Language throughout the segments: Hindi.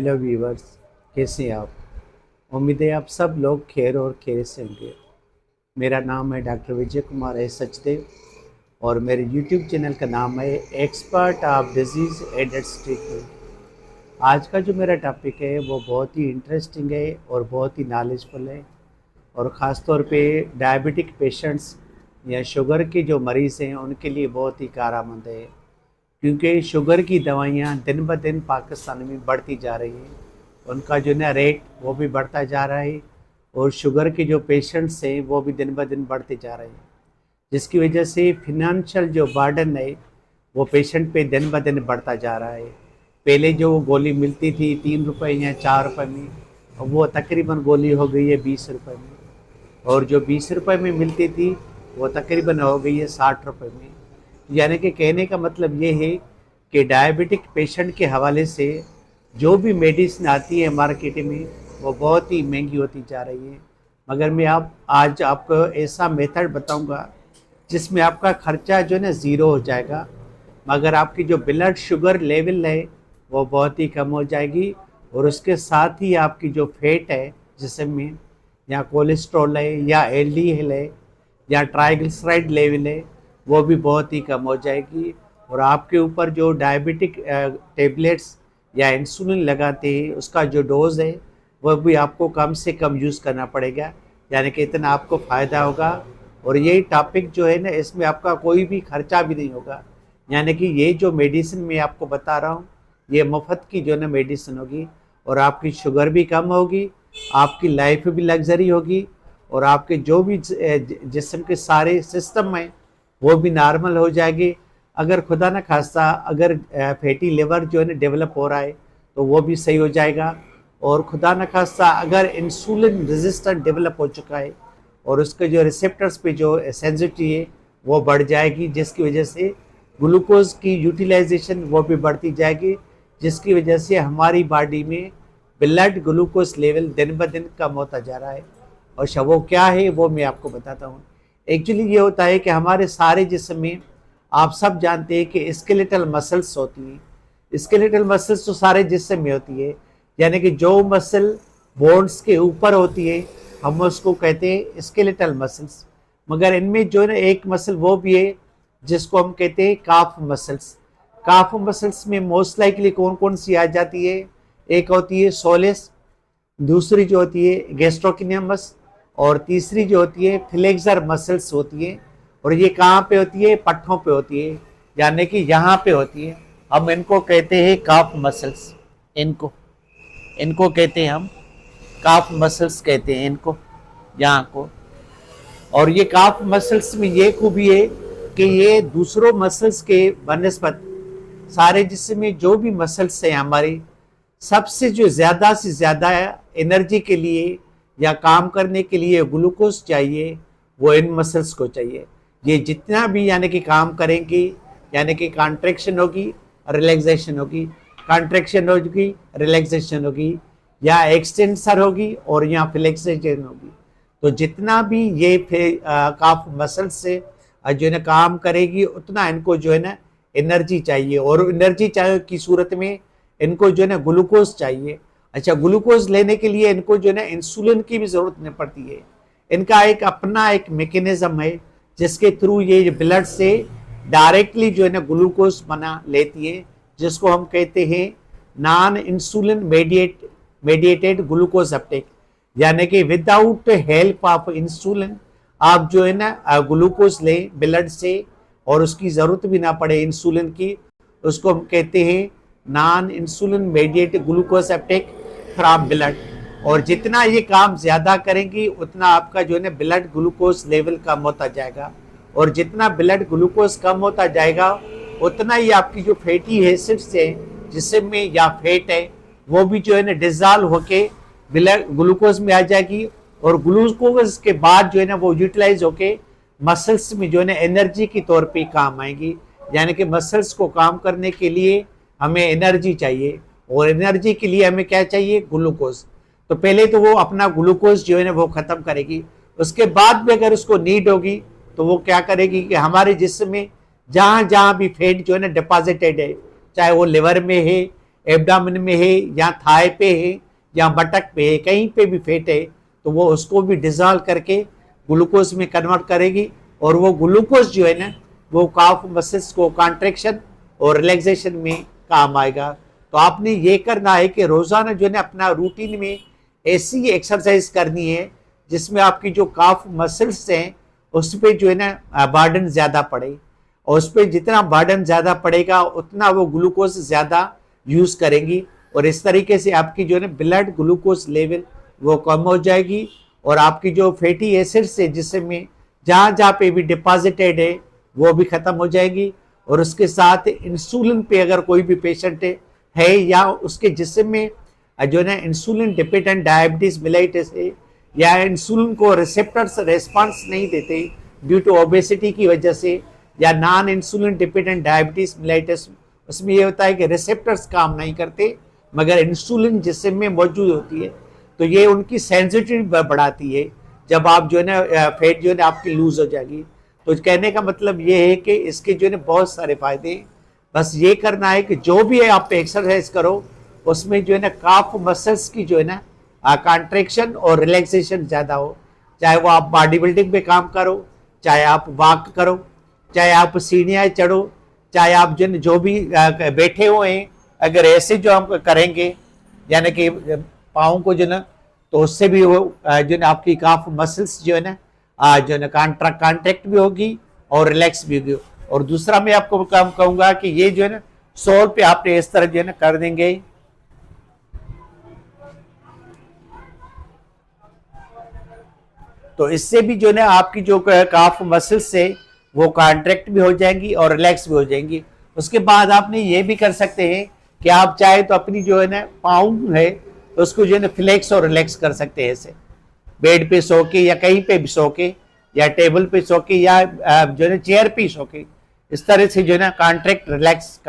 हेलो व्यूवर्स, कैसे हैं आप? उम्मीद है आप सब लोग खैर और खैर से होंगे। मेरा नाम है डॉक्टर विजय कुमार एस सचदेव और मेरे यूट्यूब चैनल का नाम है एक्सपर्ट ऑफ डिजीज़ एडेड्स ट्रीटमेंट। आज का जो मेरा टॉपिक है वो बहुत ही इंटरेस्टिंग है और बहुत ही नॉलेजफुल है, और ख़ास तौर पे डायबिटिक पेशेंट्स या शुगर के जो मरीज़ हैं उनके लिए बहुत ही कारआमद है, क्योंकि शुगर की दवाइयाँ दिन ब दिन पाकिस्तान में बढ़ती जा रही हैं। उनका जो ना रेट वो भी बढ़ता जा रहा है, और शुगर के जो पेशेंट्स हैं वो भी दिन ब दिन बढ़ते जा रहे हैं, जिसकी वजह से फिनंशियल जो बर्डन है वो पेशेंट पे दिन ब दिन बढ़ता जा रहा है। पहले जो वो गोली मिलती थी 3 रुपये या 4 रुपये में, अब वो तकरीबन गोली हो गई है 20 रुपये में, और जो 20 रुपये में मिलती थी वो तकरीबन हो गई है 60 रुपये में। यानी कि कहने का मतलब ये है कि डायबिटिक पेशेंट के हवाले से जो भी मेडिसिन आती है मार्केट में वो बहुत ही महंगी होती जा रही है। मगर मैं आज आपको ऐसा मेथड बताऊंगा जिसमें आपका खर्चा जो है ना ज़ीरो हो जाएगा, मगर आपकी जो ब्लड शुगर लेवल है वो बहुत ही कम हो जाएगी, और उसके साथ ही आपकी जो फैट है जिसम में, या कोलेस्ट्रॉल है या एलडीएल है या ट्राइग्लिसराइड लेवल है, वो भी बहुत ही कम हो जाएगी। और आपके ऊपर जो डायबिटिक टेबलेट्स या इंसुलिन लगाते हैं उसका जो डोज़ है वह भी आपको कम से कम यूज़ करना पड़ेगा, यानी कि इतना आपको फ़ायदा होगा। और ये टॉपिक जो है ना, इसमें आपका कोई भी खर्चा भी नहीं होगा, यानी कि ये जो मेडिसिन मैं आपको बता रहा हूँ ये मुफ्त की जो है ना मेडिसिन होगी, और आपकी शुगर भी कम होगी, आपकी लाइफ भी लग्जरी होगी, और आपके जो भी जिस्म के सारे सिस्टम हैं वो भी नॉर्मल हो जाएगी। अगर खुदा न खास्ता अगर फैटी लिवर जो है ना डेवलप हो रहा है तो वो भी सही हो जाएगा, और खुदा न खास्ता अगर इंसुलिन रेजिस्टेंट डेवलप हो चुका है और उसके जो रिसेप्टर्स पे जो सेंसिटिविटी है वो बढ़ जाएगी, जिसकी वजह से ग्लूकोज की यूटिलाइजेशन वो भी बढ़ती जाएगी, जिसकी वजह से हमारी बॉडी में ब्लड ग्लूकोज लेवल दिन ब दिन कम होता जा रहा है। और वो क्या है वो मैं आपको बताता हूँ। एक्चुअली ये होता है कि हमारे सारे जिस्म में आप सब जानते हैं कि स्केलेटल मसल्स होती हैं। स्केलेटल मसल्स तो सारे जिस्म में होती है, यानी कि जो मसल बोन्स के ऊपर होती है हम उसको कहते हैं स्केलेटल मसल्स। मगर इनमें जो है ना एक मसल वो भी है जिसको हम कहते हैं काफ मसल्स। काफ मसल्स में मोस्ट लाइकली कौन कौन सी आ जाती है? एक होती है सोलेस, दूसरी जो होती है गैस्ट्रोकिनियमस, और तीसरी जो होती है फ्लेक्सर मसल्स होती है। और ये कहाँ पे होती है? पट्ठों पे होती है, यानी कि यहाँ पे होती है। हम इनको कहते हैं काफ मसल्स। इनको इनको कहते हैं हम काफ मसल्स कहते हैं इनको, यहाँ को। और ये काफ मसल्स में ये खूबी है कि ये दूसरों मसल्स के बनस्पत सारे जिस्म में जो भी मसल्स हैं हमारी, सबसे जो ज़्यादा से ज़्यादा एनर्जी के लिए या काम करने के लिए ग्लूकोज चाहिए वो इन मसल्स को चाहिए। ये जितना भी यानी कि काम करेंगी, यानी कि कॉन्ट्रैक्शन होगी, रिलैक्सेशन होगी, कॉन्ट्रैक्शन होगी, रिलैक्सेशन होगी, या एक्सटेंसर होगी और यहाँ फ्लेक्सेशन होगी। तो जितना भी ये काफ मसल्स से जो है ना काम करेगी उतना इनको जो है ना एनर्जी चाहिए, और एनर्जी चाहिए की सूरत में इनको जो है ना ग्लूकोज चाहिए। अच्छा, ग्लूकोज लेने के लिए इनको जो है ना इंसुलिन की भी ज़रूरत नहीं पड़ती है। इनका एक अपना एक मैकेनिज्म है जिसके थ्रू ये ब्लड से डायरेक्टली जो है ना ग्लूकोज बना लेती है, जिसको हम कहते हैं non insulin mediated glucose Uptake, यानी कि विदाउट हेल्प ऑफ इंसुलिन आप जो है ना ग्लूकोज लें ब्लड से और उसकी ज़रूरत भी ना पड़े इंसुलिन की, उसको हम कहते हैं non insulin mediated glucose Uptake from blood. और जितना ये काम ज़्यादा करेंगी उतना आपका जो है ना ब्लड ग्लूकोज लेवल कम होता जाएगा, और जितना ब्लड ग्लूकोज कम होता जाएगा उतना ही आपकी जो फैटी एसिड्स है जिसम में या फैट है वो भी जो है ना डिजॉल्व होके ब्लड ग्लूकोज में आ जाएगी, और ग्लूकोज के बाद जो है ना वो यूटिलाइज होके मसल्स में जो है ना एनर्जी के तौर पे काम आएंगी। यानी कि मसल्स को काम करने के लिए हमें एनर्जी चाहिए, और एनर्जी के लिए हमें क्या चाहिए? ग्लूकोज। तो पहले तो वो अपना ग्लूकोज जो है ना वो ख़त्म करेगी, उसके बाद भी अगर उसको नीड होगी तो वो क्या करेगी कि हमारे जिस्म में जहाँ जहाँ भी फैट जो है ना डिपॉजिटेड है, चाहे वो लिवर में है, एब्डामिन में है या थाई पे है या बटक पे है, कहीं पे भी फैट है तो वो उसको भी डिजॉल्व करके ग्लूकोज में कन्वर्ट करेगी और वो ग्लूकोज जो है ना वो काफ मसल्स को कॉन्ट्रेक्शन और रिलैक्सेशन में काम आएगा। तो आपने ये करना है कि रोजाना जो है ना अपना रूटीन में ऐसी एक्सरसाइज करनी है जिसमें आपकी जो काफ मसल्स हैं उस पर जो है ना बर्डन ज़्यादा पड़े, और उस पर जितना बर्डन ज़्यादा पड़ेगा उतना वो ग्लूकोज ज़्यादा यूज़ करेंगी, और इस तरीके से आपकी जो है ना ब्लड ग्लूकोज लेवल वो कम हो जाएगी, और आपकी जो फैटी एसिड्स है जिसमें जहाँ जहाँ पे भी डिपॉजिटेड है वो भी ख़त्म हो जाएगी। और उसके साथ इंसुलिन पे अगर कोई भी पेशेंट है या उसके जिस्म में जो है ना इंसुलिन डिपेंडेंट डायबिटीज मिलाइटिस है या इंसुलिन को रिसेप्टर्स रेस्पॉन्स नहीं देते ड्यू टू ओबेसिटी की वजह से, या non insulin dependent diabetes mellitus, उसमें ये होता है कि रिसेप्टर्स काम नहीं करते मगर इंसुलिन जिस्म में मौजूद होती है, तो ये उनकी सेंसिटिविटी बढ़ाती है। जब आप जो है ना फैट जो है ना आपकी लूज हो जाएगी, तो कहने का मतलब ये है कि इसके जो है ना बहुत सारे फायदे हैं। बस ये करना है कि जो भी है आप एक्सरसाइज करो उसमें जो है ना काफ मसल्स की जो है ना कॉन्ट्रैक्शन और रिलैक्सेशन ज़्यादा हो, चाहे वो आप बॉडी बिल्डिंग पे काम करो, चाहे आप वॉक करो, चाहे आप सीढ़ियाँ चढ़ो, चाहे आप जो है जो भी बैठे हुए हैं अगर ऐसे जो हम करेंगे यानी कि पाँव को जो ना, तो उससे भी वो जो है ना आपकी काफ मसल्स जो है ना जो है ना कॉन्ट्रैक्ट भी होगी और रिलैक्स भी होगी। और दूसरा मैं आपको काम कहूँगा कि ये जो है ना सोल पे आपने इस तरह जो है ना कर देंगे, तो इससे भी जो है ना आपकी जो काफ मसल्स से वो कॉन्ट्रैक्ट भी हो जाएंगी और रिलैक्स भी हो जाएंगी। उसके बाद आपने ये भी कर सकते हैं कि आप चाहे तो अपनी जो है ना पाँव है तो उसको जो है ना फ्लेक्स और रिलैक्स कर सकते हैं, ऐसे बेड पे सो के या कहीं पे भी सो के या टेबल पे सो के या जो है ना चेयर पे सो के, इस तरह से जो है ना कॉन्ट्रैक्ट रिलैक्स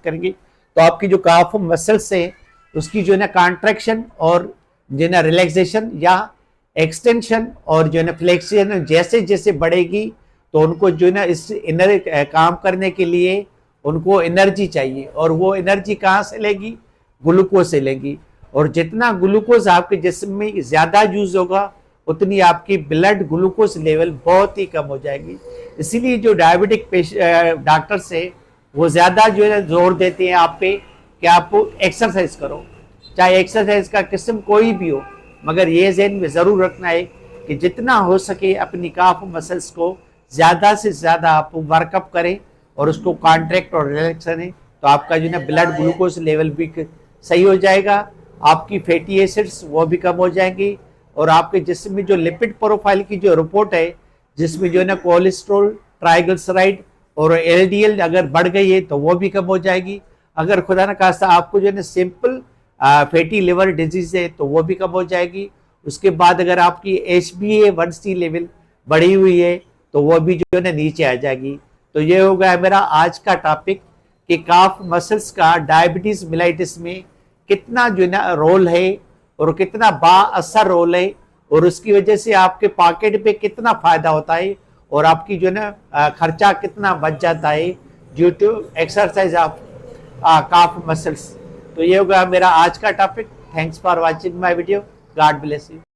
करेंगे तो आपकी जो काफ मसल्स है उसकी जो है ना कॉन्ट्रैक्शन और जो है ना रिलैक्सेशन या एक्सटेंशन और जो है ना फ्लेक्सियन जैसे जैसे बढ़ेगी तो उनको जो है ना इस इनर काम करने के लिए उनको एनर्जी चाहिए, और वो एनर्जी कहाँ से लेगी? ग्लूकोज से लेगी। और जितना ग्लूकोज आपके जिस्म में ज़्यादा यूज होगा उतनी आपकी ब्लड ग्लूकोज लेवल बहुत ही कम हो जाएगी। इसीलिए जो डायबिटिक डॉक्टर्स है वो ज़्यादा जो है ना जोर देते हैं आप पे कि आप एक्सरसाइज करो, चाहे एक्सरसाइज का किस्म कोई भी हो, मगर ये ज़हन में ज़रूर रखना है कि जितना हो सके अपनी काफ मसल्स को ज़्यादा से ज़्यादा आप वर्कअप करें और उसको कॉन्ट्रैक्ट और रिलैक्स करें, तो आपका जो है ना ब्लड ग्लूकोज लेवल भी सही हो जाएगा, आपकी फैटी एसिड्स वो भी कम हो जाएंगी, और आपके जिस्म में जो लिपिड प्रोफाइल की जो रिपोर्ट है जिसमें जो है ना कोलेस्ट्रॉल, ट्राइग्लिसराइड और एलडीएल अगर बढ़ गई है तो वो भी कम हो जाएगी। अगर खुदा न खास्ता आपको जो है ना सिंपल फैटी लिवर डिजीज है तो वो भी कम हो जाएगी। उसके बाद अगर आपकी HbA1c लेवल बढ़ी हुई है तो वो भी जो है ना नीचे आ जाएगी। तो ये हो गया मेरा आज का टॉपिक कि काफ मसल्स का डायबिटीज मिलाइटिस में कितना जो है ना रोल है और कितना बाअसर रोल है, और उसकी वजह से आपके पॉकेट पे कितना फायदा होता है और आपकी जो है ना खर्चा कितना बच जाता है due to exercise of calf muscles. तो ये होगा मेरा आज का topic. Thanks for watching my video. God bless you.